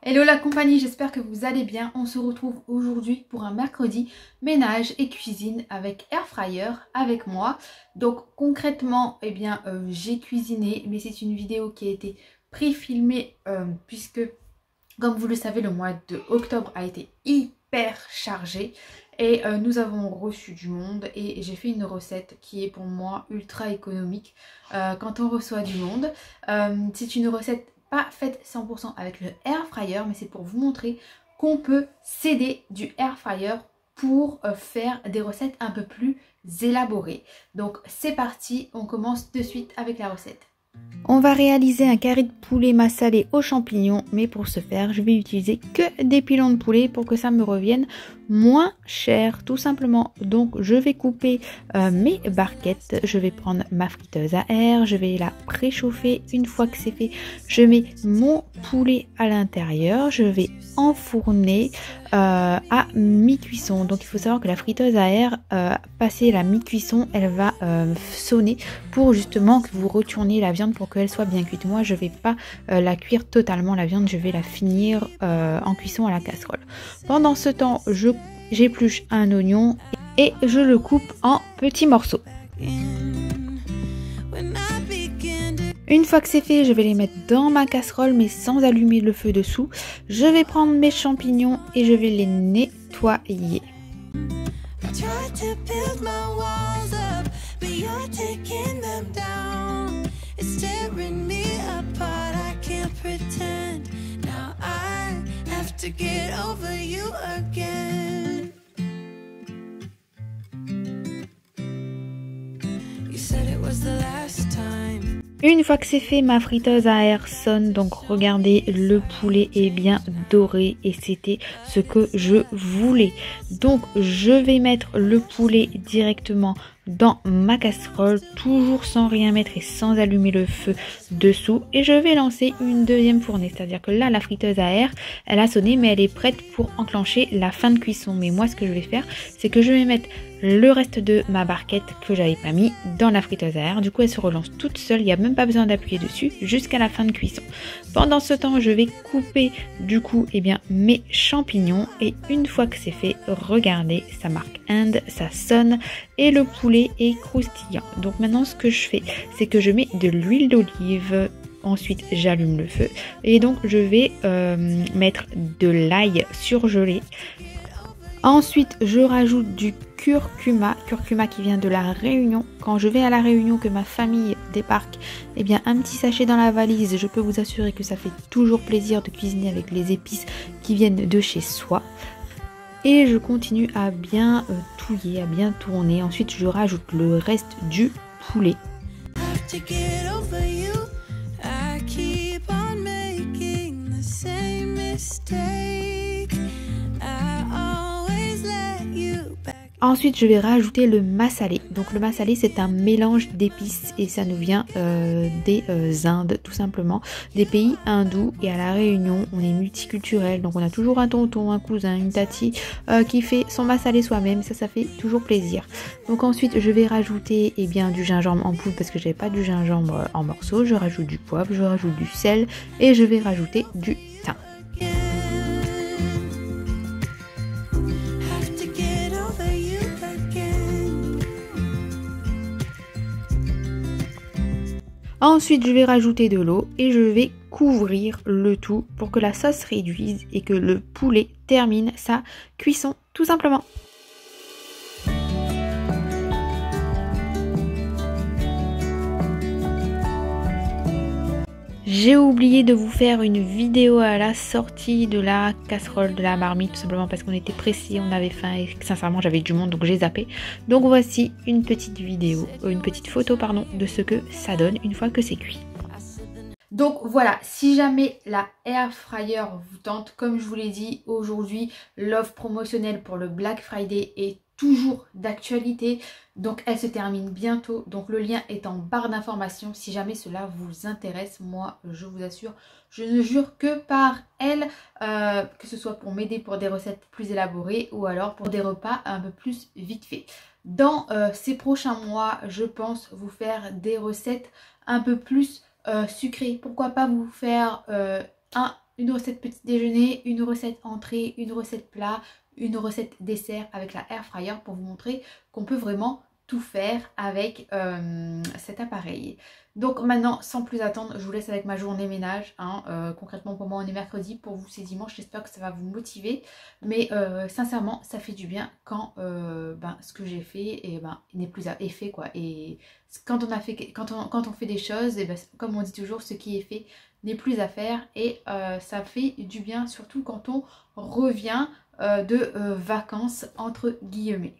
Hello la compagnie, j'espère que vous allez bien. On se retrouve aujourd'hui pour un mercredi ménage et cuisine avec air fryer avec moi. Donc concrètement, j'ai cuisiné, mais c'est une vidéo qui a été pré-filmée puisque, comme vous le savez, le mois de octobre a été hyper chargé et nous avons reçu du monde et j'ai fait une recette qui est pour moi ultra économique quand on reçoit du monde. C'est une recette pas faite 100% avec le air fryer, mais c'est pour vous montrer qu'on peut s'aider du air fryer pour faire des recettes un peu plus élaborées. Donc c'est parti, on commence de suite avec la recette. On va réaliser un carré de poulet massalé aux champignons, mais pour ce faire, je vais utiliser que des pilons de poulet pour que ça me revienne moins cher, tout simplement. Donc je vais couper mes barquettes, je vais prendre ma friteuse à air, je vais la préchauffer. Une fois que c'est fait, je mets mon poulet à l'intérieur, je vais enfourner à mi-cuisson. Donc il faut savoir que la friteuse à air, passée la mi-cuisson, elle va sonner pour justement que vous retourniez la viande pour qu'elle soit bien cuite. Moi je vais pas la cuire totalement la viande, je vais la finir en cuisson à la casserole. Pendant ce temps, j'épluche un oignon et je le coupe en petits morceaux. Une fois que c'est fait, je vais les mettre dans ma casserole mais sans allumer le feu dessous. Je vais prendre mes champignons et je vais les nettoyer. Une fois que c'est fait, ma friteuse à air sonne, donc regardez, le poulet est bien doré et c'était ce que je voulais. Donc je vais mettre le poulet directement dans ma casserole, toujours sans rien mettre et sans allumer le feu dessous, et je vais lancer une deuxième fournée, c'est à dire que là la friteuse à air elle a sonné mais elle est prête pour enclencher la fin de cuisson. Mais moi ce que je vais faire, c'est que je vais mettre le reste de ma barquette que j'avais pas mis dans la friteuse à air. Du coup elle se relance toute seule, il n'y a même pas besoin d'appuyer dessus jusqu'à la fin de cuisson. Pendant ce temps je vais couper du coup mes champignons, et une fois que c'est fait, regardez, ça marque End, ça sonne et le poulet est croustillant. Donc maintenant ce que je fais, c'est que je mets de l'huile d'olive. Ensuite j'allume le feu et donc je vais mettre de l'ail surgelé. Ensuite je rajoute du curcuma qui vient de la Réunion. Quand je vais à la Réunion, que ma famille débarque, un petit sachet dans la valise, je peux vous assurer que ça fait toujours plaisir de cuisiner avec les épices qui viennent de chez soi. Et je continue à bien touiller, à bien tourner. Ensuite je rajoute le reste du poulet. Ensuite je vais rajouter le massalé. Donc le massalé c'est un mélange d'épices et ça nous vient des Indes tout simplement, des pays hindous. Et à la Réunion on est multiculturel, donc on a toujours un tonton, un cousin, une tati qui fait son massalé soi-même, ça fait toujours plaisir. Donc ensuite je vais rajouter du gingembre en poudre parce que j'avais pas du gingembre en morceaux. Je rajoute du poivre, je rajoute du sel et je vais rajouter du thym. Ensuite je vais rajouter de l'eau et je vais couvrir le tout pour que la sauce réduise et que le poulet termine sa cuisson tout simplement. J'ai oublié de vous faire une vidéo à la sortie de la casserole, de la marmite, tout simplement parce qu'on était pressés, on avait faim et sincèrement j'avais du monde donc j'ai zappé. Donc voici une petite vidéo, une petite photo pardon, de ce que ça donne une fois que c'est cuit. Donc voilà, si jamais la air fryer vous tente, comme je vous l'ai dit, aujourd'hui l'offre promotionnelle pour le Black Friday est toujours d'actualité, donc elle se termine bientôt, donc le lien est en barre d'informations si jamais cela vous intéresse. Moi je vous assure, je ne jure que par elle, que ce soit pour m'aider pour des recettes plus élaborées ou alors pour des repas un peu plus vite fait. Dans ces prochains mois, je pense vous faire des recettes un peu plus sucrées. Pourquoi pas vous faire une recette petit déjeuner, une recette entrée, une recette plat, une recette dessert avec la air fryer pour vous montrer qu'on peut vraiment tout faire avec cet appareil. Donc maintenant, sans plus attendre, je vous laisse avec ma journée ménage. Hein. Concrètement, pour moi, on est mercredi. Pour vous, c'est dimanche. J'espère que ça va vous motiver. Mais sincèrement, ça fait du bien quand ce que j'ai fait n'est plus à effet, quoi. Et quand on fait des choses, et comme on dit toujours, ce qui est fait n'est plus à faire. Et ça fait du bien, surtout quand on revient de vacances, entre guillemets.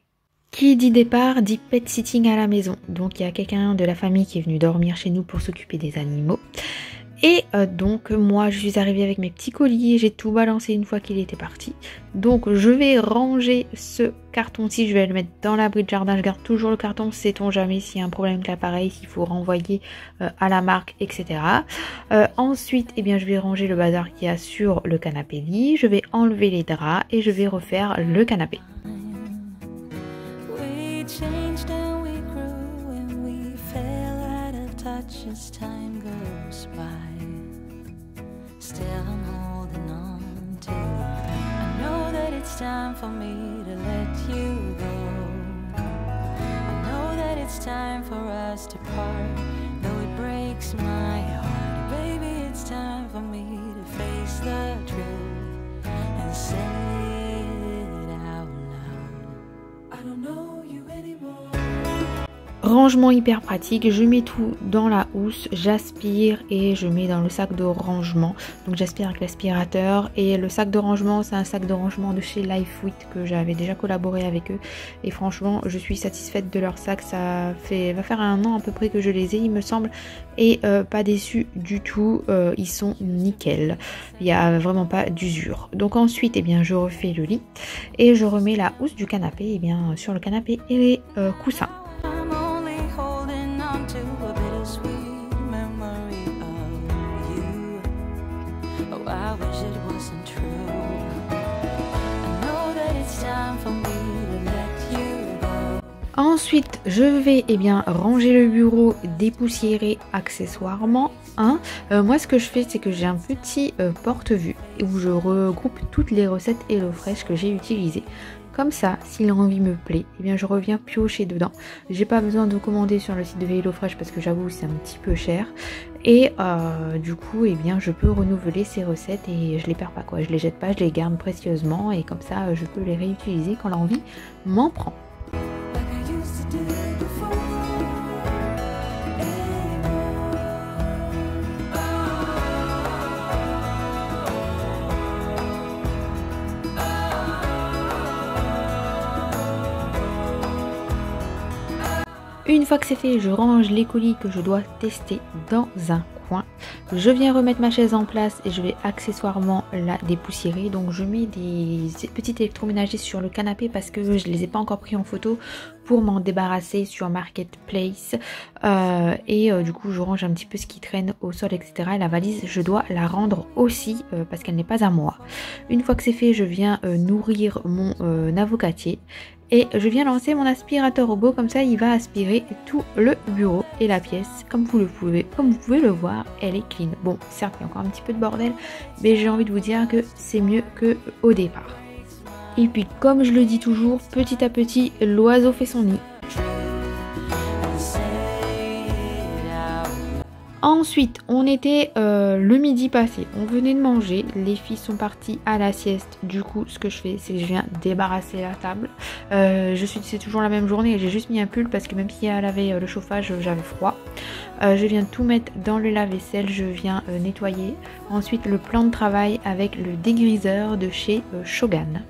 Qui dit départ dit pet sitting à la maison. Donc il y a quelqu'un de la famille qui est venu dormir chez nous pour s'occuper des animaux. Et donc moi je suis arrivée avec mes petits colis, j'ai tout balancé une fois qu'il était parti. Donc je vais ranger ce carton-ci, je vais le mettre dans l'abri de jardin. Je garde toujours le carton, sait-on jamais s'il y a un problème avec l'appareil, s'il faut renvoyer à la marque, etc. Ensuite, eh bien, je vais ranger le bazar qu'il y a sur le canapé lit. Je vais enlever les draps et je vais refaire le canapé. Changed and we grew and we fell out of touch as time goes by. Still I'm holding on to you. I know that it's time for me to let you go. I know that it's time for us to part, though it breaks my heart. Baby, it's time for me to face the truth and say it out loud. I don't know. Rangement hyper pratique, je mets tout dans la housse, j'aspire et je mets dans le sac de rangement. Donc j'aspire avec l'aspirateur et le sac de rangement, c'est un sac de rangement de chez Lifewit que j'avais déjà collaboré avec eux. Et franchement, je suis satisfaite de leur sac, va faire 1 an à peu près que je les ai, il me semble. Et pas déçue du tout, ils sont nickel. Il n'y a vraiment pas d'usure. Donc ensuite, eh bien, je refais le lit et je remets la housse du canapé sur le canapé et les coussins. Ensuite, je vais ranger le bureau, dépoussiérer accessoirement. Moi, ce que je fais, c'est que j'ai un petit porte-vue où je regroupe toutes les recettes HelloFresh que j'ai utilisées. Comme ça, si l'envie me plaît, je reviens piocher dedans. J'ai pas besoin de commander sur le site de HelloFresh parce que j'avoue, c'est un petit peu cher. Et du coup, je peux renouveler ces recettes et je les perds pas, quoi. Je les jette pas, je les garde précieusement et comme ça, je peux les réutiliser quand l'envie m'en prend. Une fois que c'est fait, je range les colis que je dois tester dans un coin. Je viens remettre ma chaise en place et je vais accessoirement la dépoussiérer. Donc je mets des petits électroménagers sur le canapé parce que je ne les ai pas encore pris en photo pour m'en débarrasser sur Marketplace. Du coup je range un petit peu ce qui traîne au sol, etc. Et la valise, je dois la rendre aussi parce qu'elle n'est pas à moi. Une fois que c'est fait, je viens nourrir mon avocatier. Et je viens lancer mon aspirateur robot, comme ça il va aspirer tout le bureau et la pièce. Comme vous pouvez le voir, elle est clean. Bon, certes, il y a encore un petit peu de bordel, mais j'ai envie de vous dire que c'est mieux qu'au départ. Et puis, comme je le dis toujours, petit à petit, l'oiseau fait son nid. Ensuite, on était le midi passé, on venait de manger, les filles sont parties à la sieste. Du coup, ce que je fais, c'est que je viens débarrasser la table. C'est toujours la même journée, j'ai juste mis un pull parce que même si elle avait le chauffage, j'avais froid. Je viens tout mettre dans le lave-vaisselle, je viens nettoyer. Ensuite, le plan de travail avec le dégriseur de chez Shogun.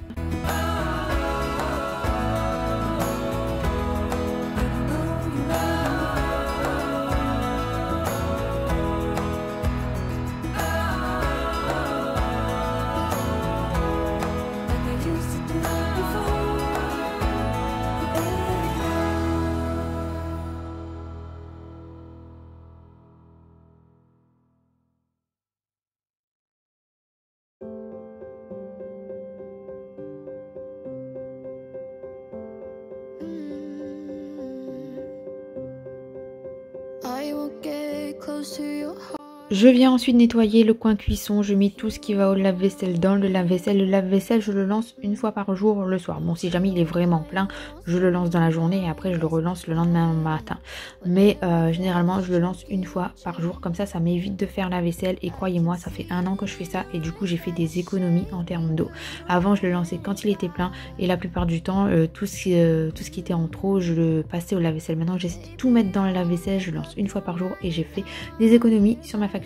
Je viens ensuite nettoyer le coin cuisson, je mets tout ce qui va au lave-vaisselle dans le lave-vaisselle. Le lave-vaisselle, je le lance une fois par jour le soir. Bon, si jamais il est vraiment plein, je le lance dans la journée et après je le relance le lendemain matin. Mais généralement, je le lance une fois par jour. Comme ça m'évite de faire la vaisselle. Et croyez-moi, ça fait 1 an que je fais ça et du coup, j'ai fait des économies en termes d'eau. Avant, je le lançais quand il était plein et la plupart du temps, tout ce qui était en trop, je le passais au lave-vaisselle. Maintenant, j'essaie de tout mettre dans le lave-vaisselle. Je lance une fois par jour et j'ai fait des économies sur ma facture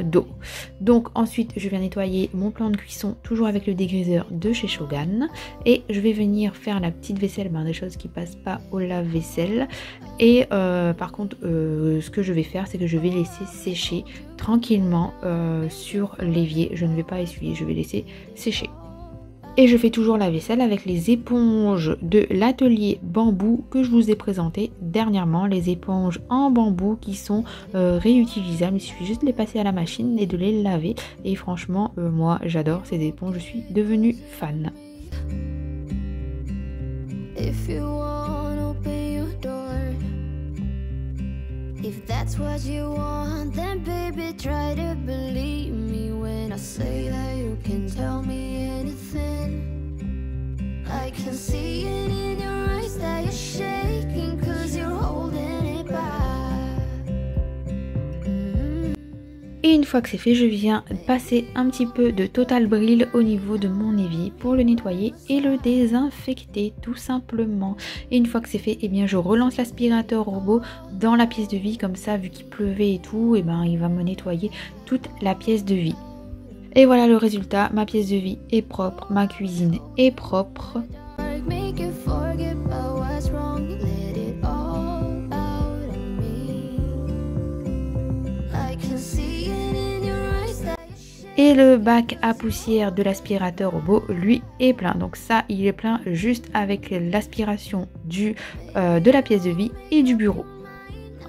d'eau. Donc ensuite je viens nettoyer mon plan de cuisson toujours avec le dégriseur de chez Shogun et je vais venir faire la petite vaisselle, des choses qui passent pas au lave-vaisselle. Et par contre ce que je vais faire, c'est que je vais laisser sécher tranquillement sur l'évier. Je ne vais pas essuyer, je vais laisser sécher. Et je fais toujours la vaisselle avec les éponges de l'atelier bambou que je vous ai présenté dernièrement. Les éponges en bambou qui sont réutilisables. Il suffit juste de les passer à la machine et de les laver. Et franchement, moi j'adore ces éponges. Je suis devenue fan. If that's what you want, then baby try to believe me when I say that you can tell me anything. I can see it in your eyes that you're shaking cause you're holding it back. Et une fois que c'est fait, je viens passer un petit peu de Total Brille au niveau de mon évier pour le nettoyer et le désinfecter tout simplement. Et une fois que c'est fait, eh bien je relance l'aspirateur robot dans la pièce de vie, comme ça vu qu'il pleuvait et tout, il va me nettoyer toute la pièce de vie. Et voilà le résultat, ma pièce de vie est propre, ma cuisine est propre. Et le bac à poussière de l'aspirateur robot, lui, est plein. Donc ça, il est plein juste avec l'aspiration de la pièce de vie et du bureau.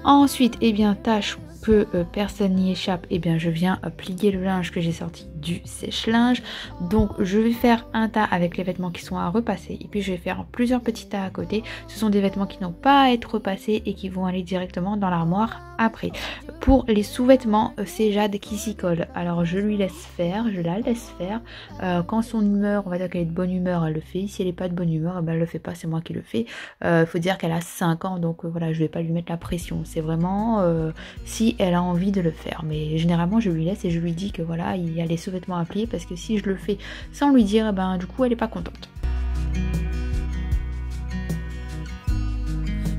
Ensuite, eh bien, tâche que personne n'y échappe, eh bien, je viens plier le linge que j'ai sorti du sèche-linge. Donc je vais faire un tas avec les vêtements qui sont à repasser et puis je vais faire plusieurs petits tas à côté. Ce sont des vêtements qui n'ont pas à être repassés et qui vont aller directement dans l'armoire après. Pour les sous-vêtements, c'est Jade qui s'y colle. Alors je lui laisse faire, je la laisse faire. Quand son humeur, on va dire qu'elle est de bonne humeur, elle le fait. Si elle n'est pas de bonne humeur, elle le fait pas, c'est moi qui le fais. Faut dire qu'elle a 5 ans, donc voilà, je vais pas lui mettre la pression. C'est vraiment si elle a envie de le faire. Mais généralement, je lui laisse et je lui dis que voilà, il y a les sous-vêtements à plier parce que si je le fais sans lui dire, du coup, elle n'est pas contente.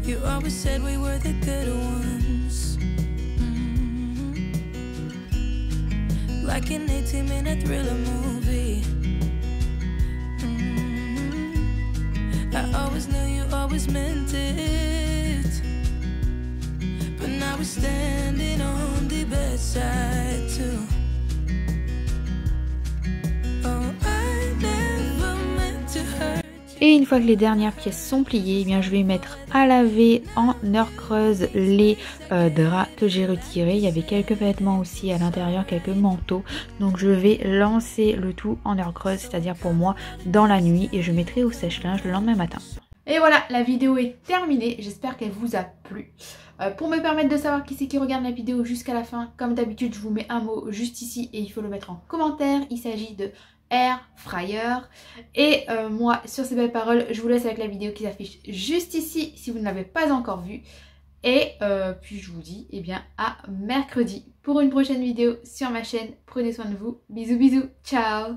You always said we were the good ones. Like an 18-minute thriller movie. I always knew you always meant it. But now we're standing on the bedside too. Et une fois que les dernières pièces sont pliées, eh bien, je vais mettre à laver en heure creuse les draps que j'ai retirés. Il y avait quelques vêtements aussi à l'intérieur, quelques manteaux. Donc je vais lancer le tout en heure creuse, c'est-à-dire pour moi dans la nuit. Et je mettrai au sèche-linge le lendemain matin. Et voilà, la vidéo est terminée. J'espère qu'elle vous a plu. Pour me permettre de savoir qui c'est qui regarde la vidéo jusqu'à la fin, comme d'habitude, je vous mets un mot juste ici et il faut le mettre en commentaire. Il s'agit de Air Fryer. Et moi, sur ces belles paroles, je vous laisse avec la vidéo qui s'affiche juste ici si vous ne l'avez pas encore vue. Et puis je vous dis à mercredi pour une prochaine vidéo sur ma chaîne. Prenez soin de vous. Bisous bisous. Ciao.